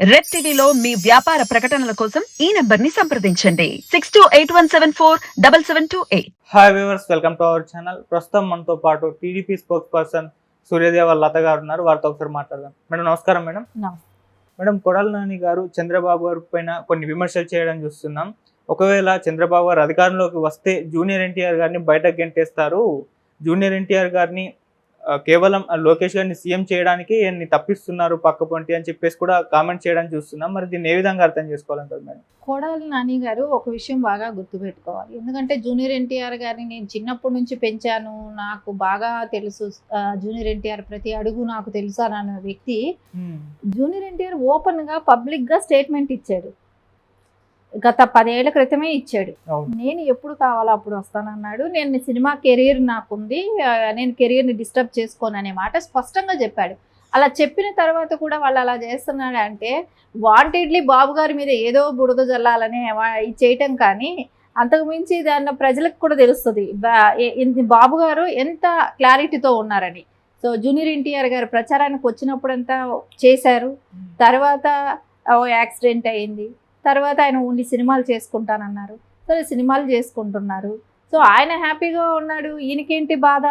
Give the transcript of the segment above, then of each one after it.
Red టీవీలో మీ వ్యాపార ప్రకటనల కోసం ఈ నంబర్ ని సంప్రదించండి 6281747728. Hi viewers, welcome to our channel. ప్రస్తుతం మనతో పాటు టీడీపీ స్పోక్స్ పర్సన్ సూర్యదేవ లత గారు ఉన్నారు. వారితో ఒకసారి మాట్లాడదాం. మేడం నమస్కారం. మేడం మేడం కొడాలి నాని గారు చంద్రబాబు గారి పైన కొన్ని విమర్శలు చేయడం చూస్తున్నాం. ఒకవేళ చంద్రబాబు గారు అధికారంలోకి వస్తే జూనియర్ ఎన్టీఆర్ గారిని బయటకు గెంటేస్తారు, జూనియర్ ఎన్టీఆర్ గారిని కేవలం లోకేష్ గారిని సీఎం చేయడానికి ఎన్ని తప్పిస్తున్నారు పక్క పొంటి అని చెప్పేసి కూడా కామెంట్ చేయడం చూస్తున్నాం. మరి దీన్ని ఏ విధంగా అర్థం చేసుకోవాలంటారు మేడం? కొడాలి నాని గారు ఒక విషయం బాగా గుర్తుపెట్టుకోవాలి. ఎందుకంటే జూనియర్ ఎన్టీఆర్ గారిని నేను చిన్నప్పటి నుంచి పెంచాను, నాకు బాగా తెలుసు. జూనియర్ ఎన్టీఆర్ ప్రతి అడుగు నాకు తెలుసు అన్న వ్యక్తి జూనియర్ ఎన్టీఆర్ ఓపెన్ గా పబ్లిక్ గా స్టేట్మెంట్ ఇచ్చాడు. గత 10 ఏళ్ల క్రితమే ఇచ్చాడు. నేను ఎప్పుడు కావాలో అప్పుడు వస్తానన్నాడు. నేను సినిమా కెరీర్ నాకుంది, నేను కెరీర్ని డిస్టర్బ్ చేసుకోను అనే మాట స్పష్టంగా చెప్పాడు. అలా చెప్పిన తర్వాత కూడా వాళ్ళు అలా చేస్తున్నాడు అంటే వాంటెడ్లీ బాబు గారి మీద ఏదో బుడద జల్లాలనే చేయటం. కానీ అంతకుమించి దాన్ని ప్రజలకు కూడా తెలుస్తుంది బాబు గారు ఎంత క్లారిటీతో ఉన్నారని. సో జూనియర్ ఎన్టీఆర్ గారు ప్రచారానికి వచ్చినప్పుడంతా చేశారు. తర్వాత యాక్సిడెంట్ అయింది. తర్వాత ఆయన ఓన్లీ సినిమాలు చేసుకుంటానన్నారు. సరే సినిమాలు చేసుకుంటున్నారు. సో ఆయన హ్యాపీగా ఉన్నాడు. ఈయనకేంటి బాధ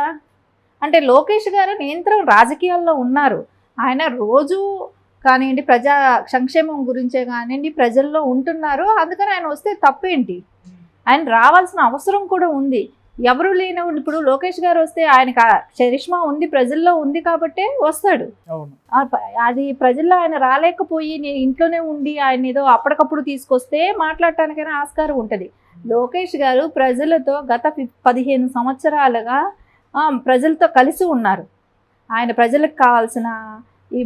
అంటే లోకేష్ గారు నియంత్రణ రాజకీయాల్లో ఉన్నారు. ఆయన రోజు కానివ్వండి ప్రజా సంక్షేమం గురించే కానివ్వండి ప్రజల్లో ఉంటున్నారు. అందుకని ఆయన వస్తే తప్పేంటి? ఆయన రావాల్సిన అవసరం కూడా ఉంది. ఎవరు లేనప్పుడు ఇప్పుడు లోకేష్ గారు వస్తే ఆయనకు చరిష్మా ఉంది, ప్రజల్లో ఉంది కాబట్టే వస్తాడు. అది ప్రజల్లో ఆయన రాలేకపోయి నేను ఇంట్లోనే ఉండి ఆయన ఏదో అప్పటికప్పుడు తీసుకొస్తే మాట్లాడటానికైనా ఆస్కారం ఉంటుంది. లోకేష్ గారు ప్రజలతో గత 15 సంవత్సరాలుగా ప్రజలతో కలిసి ఉన్నారు. ఆయన ప్రజలకు కావాల్సిన ఈ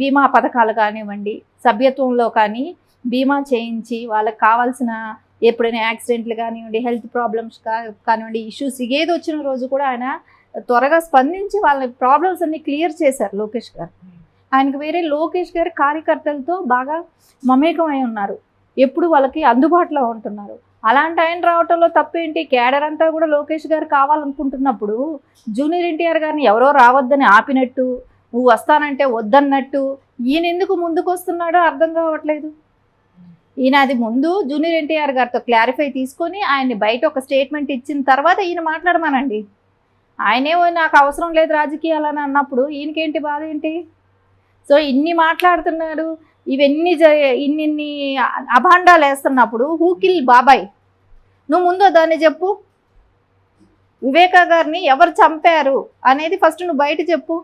బీమా పథకాలు కానివ్వండి, సభ్యత్వంలో కానీ బీమా చేయించి వాళ్ళకి కావాల్సిన ఎప్పుడైనా యాక్సిడెంట్లు కానివ్వండి, హెల్త్ ప్రాబ్లమ్స్ కానివ్వండి, ఇష్యూస్ ఏది వచ్చిన రోజు కూడా ఆయన త్వరగా స్పందించి వాళ్ళ ప్రాబ్లమ్స్ అన్ని క్లియర్ చేశారు లోకేష్ గారు. ఆయనకు వేరే లోకేష్ గారు కార్యకర్తలతో బాగా మమేకమై ఉన్నారు, ఎప్పుడు వాళ్ళకి అందుబాటులో ఉంటున్నారు. అలాంటి ఆయన రావటంలో తప్పేంటి? కేడర్ అంతా కూడా లోకేష్ గారు కావాలనుకుంటున్నప్పుడు జూనియర్ ఎన్టీఆర్ గారిని ఎవరో రావద్దని ఆపినట్టు, నువ్వు వస్తానంటే వద్దన్నట్టు ఈయన ఎందుకు ముందుకు వస్తున్నాడో అర్థం కావట్లేదు. ఈయన అది ముందు జూనియర్ ఎన్టీఆర్ గారితో క్లారిఫై తీసుకొని ఆయన్ని బయట ఒక స్టేట్మెంట్ ఇచ్చిన తర్వాత ఈయన మాట్లాడమనండి. ఆయనేమో నాకు అవసరం లేదు రాజకీయాలని అన్నప్పుడు ఈయనకేంటి బాధ ఏంటి? సో ఇన్ని మాట్లాడుతున్నాడు, ఇవన్నీ ఇన్ని అభాండాలు వేస్తున్నప్పుడు హూ కిల్ బాబాయ్? నువ్వు ముందు దాన్ని చెప్పు. వివేక గారిని ఎవరు చంపారు అనేది ఫస్ట్ నువ్వు బయట చెప్పు.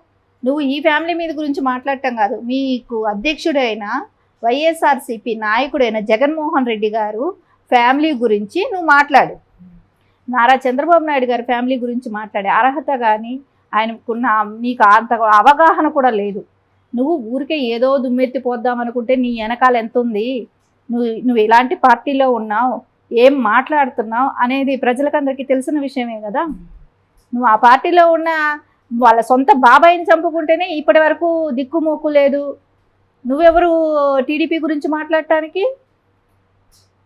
నువ్వు ఈ ఫ్యామిలీ మీద గురించి మాట్లాడటం కాదు, మీకు అధ్యక్షుడైన వైఎస్ఆర్సీపీ నాయకుడైన జగన్మోహన్ రెడ్డి గారు ఫ్యామిలీ గురించి నువ్వు మాట్లాడు. నారా చంద్రబాబు నాయుడు గారి ఫ్యామిలీ గురించి మాట్లాడే అర్హత కానీ ఆయనకున్న నీకు అంత అవగాహన కూడా లేదు. నువ్వు ఊరికే ఏదో దుమ్మెత్తి పోద్దామనుకుంటే నీ వెనకాల ఎంత ఉంది, నువ్వు ఇలాంటి పార్టీలో ఉన్నావు, ఏం మాట్లాడుతున్నావు అనేది ప్రజలకందరికీ తెలిసిన విషయమే కదా. నువ్వు ఆ పార్టీలో ఉన్న వాళ్ళ సొంత బాబాయిని చంపుకుంటేనే ఇప్పటి వరకు దిక్కుమోక్కు లేదు. నువ్వెవరు టీడీపీ గురించి మాట్లాడటానికి?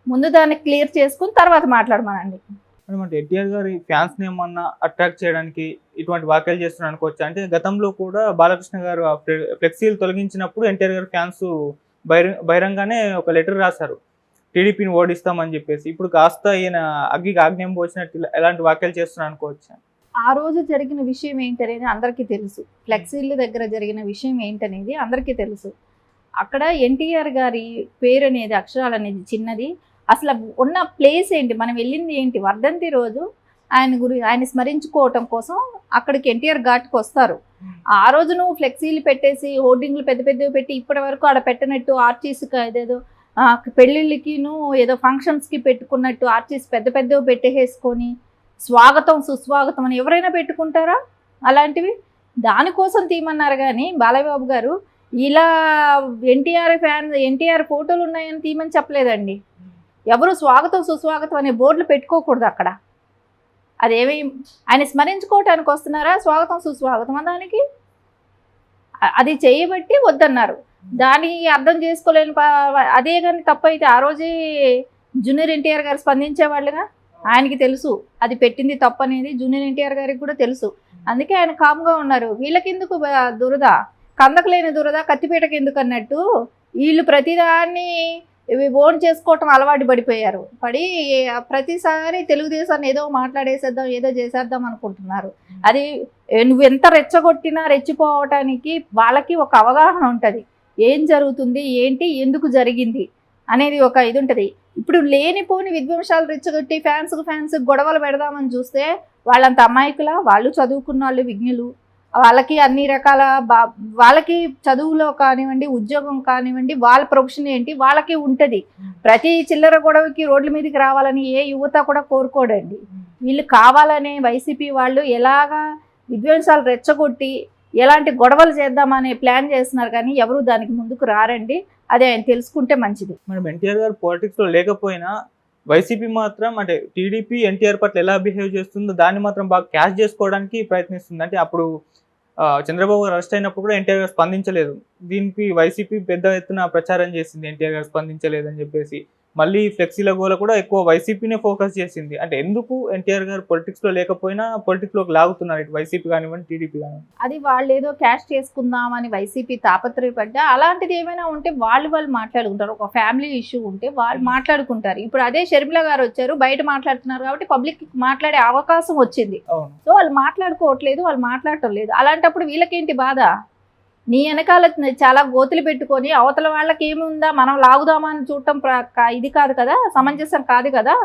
ముందు దాన్ని క్లియర్ చేసుకుని తర్వాత మాట్లాడమనండి. అంటే ఎన్టీఆర్ గారి ఫ్యాన్స్ని ఏమన్నా అట్రాక్ట్ చేయడానికి ఇటువంటి వ్యాఖ్యలు చేస్తున్నారు అనుకోవచ్చు. అంటే గతంలో కూడా బాలకృష్ణ గారు ఫ్లెక్సీలు తొలగించినప్పుడు ఎన్టీఆర్ గారి ఫ్యాన్స్ బహిరంగానే ఒక లెటర్ రాశారు, టీడీపీని ఓడిస్తామని చెప్పేసి. ఇప్పుడు కాస్త ఈయన అగ్గికి ఆగ్నేయం పోసినట్టు ఎలాంటి వ్యాఖ్యలు చేస్తున్నారు అనుకోవచ్చు. ఆ రోజు జరిగిన విషయం ఏంటనేది అందరికీ తెలుసు. ఫ్లెక్సీల దగ్గర జరిగిన విషయం ఏంటనేది అందరికీ తెలుసు. అక్కడ ఎన్టీఆర్ గారి పేరు అనేది అక్షరాలు అనేది చిన్నది. అసలు ఉన్న ప్లేస్ ఏంటి, మనం వెళ్ళింది ఏంటి? వర్ధంతి రోజు ఆయన స్మరించుకోవటం కోసం అక్కడికి ఎన్టీఆర్ ఘాట్కి వస్తారు. ఆ రోజు నువ్వు ఫ్లెక్సీలు పెట్టేసి హోర్డింగ్లు పెద్ద పెద్దవి పెట్టి ఇప్పటి వరకు ఆడ పెట్టినట్టు ఆర్టీసీకి ఏదేదో పెళ్ళిళ్ళకి ఏదో ఫంక్షన్స్కి పెట్టుకున్నట్టు ఆర్టీసీ పెద్ద పెద్దవి పెట్టేసుకొని స్వాగతం సుస్వాగతం అని ఎవరైనా పెట్టుకుంటారా అలాంటివి? దానికోసం తీయమన్నారు కానీ బాలయ్యబాబు గారు ఇలా ఎన్టీఆర్ ఫోటోలు ఉన్నాయని తీయమని చెప్పలేదండి. ఎవరు స్వాగతం సుస్వాగతం అనే బోర్డులు పెట్టుకోకూడదు అక్కడ. అదేమి ఆయన స్మరించుకోవటానికి వస్తున్నారా స్వాగతం సుస్వాగతం దానికి? అది చేయబట్టి వద్దన్నారు. దానికి అర్థం చేసుకోలేని అదే కానీ తప్పైతే ఆ రోజే జూనియర్ ఎన్టీఆర్ గారు స్పందించేవాళ్ళుగా. ఆయనకి తెలుసు అది పెట్టింది తప్పు అనేది, జూనియర్ ఎన్టీఆర్ గారికి కూడా తెలుసు. అందుకే ఆయన కామ్గా ఉన్నారు. వీళ్ళకెందుకు దురద? కందకు లేని దురద కత్తిపీటకి ఎందుకు అన్నట్టు వీళ్ళు ప్రతిదాన్ని ఇవి ఓన్ చేసుకోవటం అలవాటు పడిపోయారు. పడి ప్రతిసారి తెలుగుదేశాన్ని ఏదో మాట్లాడేసేద్దాం, ఏదో చేసేద్దాం అనుకుంటున్నారు. అది నువ్వు ఎంత రెచ్చగొట్టినా రెచ్చిపోవటానికి వాళ్ళకి ఒక అవగాహన ఉంటుంది. ఏం జరుగుతుంది, ఏంటి, ఎందుకు జరిగింది అనేది ఒక ఇది ఉంటుంది. ఇప్పుడు లేనిపోని విధ్వంసాలు రెచ్చగొట్టి ఫ్యాన్స్ గొడవలు పెడదామని చూస్తే వాళ్ళంత అమాయకుల, వాళ్ళు చదువుకున్న వాళ్ళు, విజ్ఞులు, వాళ్ళకి అన్ని రకాల వాళ్ళకి చదువులో కానివ్వండి, ఉద్యోగం కానివ్వండి, వాళ్ళ ప్రొఫెషన్ ఏంటి వాళ్ళకి ఉంటుంది. ప్రతి చిల్లర గొడవకి రోడ్ల మీదకి రావాలని ఏ యువత కూడా కోరుకోడండి. వీళ్ళు కావాలనే వైసీపీ వాళ్ళు ఎలాగా విధ్వంసాలు రెచ్చగొట్టి ఎలాంటి గొడవలు చేద్దామనే ప్లాన్ చేస్తున్నారు, కానీ ఎవరు దానికి ముందుకు రారండి. అదే ఆయన తెలుసుకుంటే మంచిది. మనం ఎన్టీఆర్ గారు పాలిటిక్స్ లో లేకపోయినా వైసీపీ మాత్రం అంటే టీడీపీ ఎన్టీఆర్ పట్ల ఎలా బిహేవ్ చేస్తుందో దాన్ని మాత్రం బాగా క్యాష్ చేసుకోవడానికి ప్రయత్నిస్తుంది. అంటే అప్పుడు చంద్రబాబు గారు అరెస్ట్ అయినప్పుడు కూడా ఎన్టీఆర్ గారు స్పందించలేదు. దీనికి వైసీపీ పెద్ద ఎత్తున ప్రచారం చేసింది, ఎన్టీఆర్ గారు స్పందించలేదని చెప్పేసి. మళ్ళీ ఫ్లెక్సీల గోల కూడా ఎక్కువ వైసీపీనే ఫోకస్ చేసింది. అంటే ఎందుకు ఎన్టీఆర్ గారు పొలిటిక్స్ లో లేకపోయినా పొలిటిక్స్ లోకి లాగుతున్నారు ఇటు వైసీపీ కానివ్వండి, టీడీపీ కానివ్వండి? అది వాళ్ళు ఏదో క్యాష్ చేసుకుందామని వైసీపీ తాపత్రయపడ్డా అలాంటిది ఏమైనా ఉంటే వాళ్ళు మాట్లాడుకుంటారు. ఒక ఫ్యామిలీ ఇష్యూ ఉంటే వాళ్ళు మాట్లాడుకుంటారు. ఇప్పుడు అదే షర్మిల గారు వచ్చారు, బయట మాట్లాడుతున్నారు కాబట్టి పబ్లిక్ మాట్లాడే అవకాశం వచ్చింది. సో వాళ్ళు మాట్లాడుకోవట్లేదు, వాళ్ళు మాట్లాడటం లేదు. అలాంటప్పుడు వీళ్ళకేంటి బాధ? నీ వెనకాల చాలా గోతులు పెట్టుకొని అవతల వాళ్ళకి ఏముందా మనం లాగుదామా అని చూడటం ఇది కాదు కదా, సమంజసం కాదు కదా.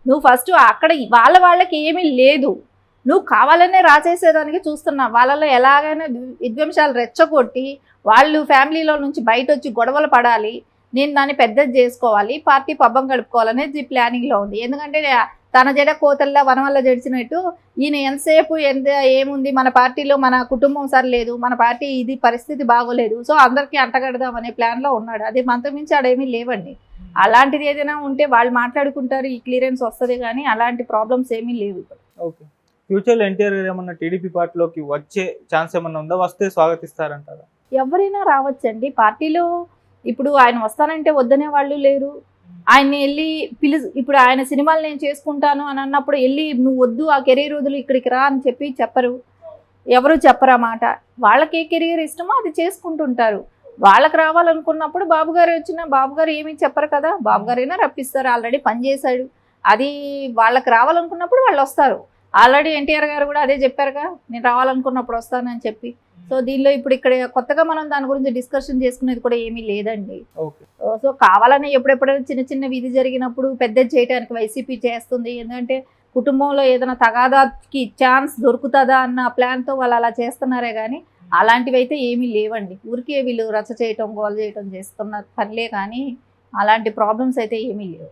నువ్వు ఫస్ట్ అక్కడ వాళ్ళకి ఏమీ లేదు, నువ్వు కావాలనే రాసేసేదానికి చూస్తున్నావు. వాళ్ళలో ఎలాగైనా విధ్వంసాలు రెచ్చగొట్టి వాళ్ళు ఫ్యామిలీలో నుంచి బయట వచ్చి గొడవలు పడాలి, నేను దాన్ని పెద్దది చేసుకోవాలి, పార్టీ పబ్బం గడుపుకోవాలనేది ప్లానింగ్లో ఉంది. ఎందుకంటే తన జడ కోతల్లా వనం వల్ల జడిచినట్టు ఈయన ఎంతసేపు ఏముంది, మన పార్టీలో మన కుటుంబం సరిలేదు, మన పార్టీ ఇది పరిస్థితి బాగోలేదు, సో అందరికీ అంటగడదాం అనే ప్లాన్లో ఉన్నాడు. అది మంతమించి ఆడేమీ లేవండి. అలాంటిది ఏదైనా ఉంటే వాళ్ళు మాట్లాడుకుంటారు, ఈ క్లియరెన్స్ వస్తుంది, కానీ అలాంటి ప్రాబ్లమ్స్ ఏమీ లేవు ఇప్పుడు. ఓకే, ఫ్యూచర్లో ఎన్టీఆర్ గారు ఏమన్నా టీడీపీ పార్టీలోకి వచ్చే ఛాన్స్ ఏమన్నా ఉందా? వస్తే స్వాగతిస్తారంటారా? ఎవరైనా రావచ్చండి పార్టీలో. ఇప్పుడు ఆయన వస్తానంటే వద్దనే వాళ్ళు లేరు. ఆయన్ని వెళ్ళి ఇప్పుడు ఆయన సినిమాలు నేను చేసుకుంటాను అని అన్నప్పుడు వెళ్ళి నువ్వు వద్దు, ఆ కెరీర్ వదులు, ఇక్కడికి రా అని చెప్పరు. ఎవరు చెప్పరా మాట. వాళ్ళకి ఏ కెరీర్ ఇష్టమో అది చేసుకుంటుంటారు. వాళ్ళకి రావాలనుకున్నప్పుడు బాబు గారు వచ్చినా బాబు గారు ఏమీ చెప్పరు కదా, బాబు గారైనా రప్పిస్తారు, ఆల్రెడీ పనిచేశాడు. అది వాళ్ళకి రావాలనుకున్నప్పుడు వాళ్ళు వస్తారు. ఆల్రెడీ ఎన్టీఆర్ గారు కూడా అదే చెప్పారుగా, నేను రావాలనుకున్నప్పుడు వస్తానని చెప్పి. సో దీనిలో ఇప్పుడు ఇక్కడ కొత్తగా మనం దాని గురించి డిస్కషన్ చేసుకునేది కూడా ఏమీ లేదండి. సో కావాలని ఎప్పుడెప్పుడైనా చిన్న చిన్న విధి జరిగినప్పుడు పెద్దది చేయడానికి వైసీపీ చేస్తుంది. ఎందుకంటే కుటుంబంలో ఏదైనా తగాదాకి ఛాన్స్ దొరుకుతుందా అన్న ప్లాన్తో వాళ్ళు అలా చేస్తున్నారే, కానీ అలాంటివి అయితే ఏమీ లేవండి. ఊరికే వీళ్ళు రచ్చ చేయటం, గోల చేయటం చేస్తున్న పనిలే, కానీ అలాంటి ప్రాబ్లమ్స్ అయితే ఏమీ లేవు.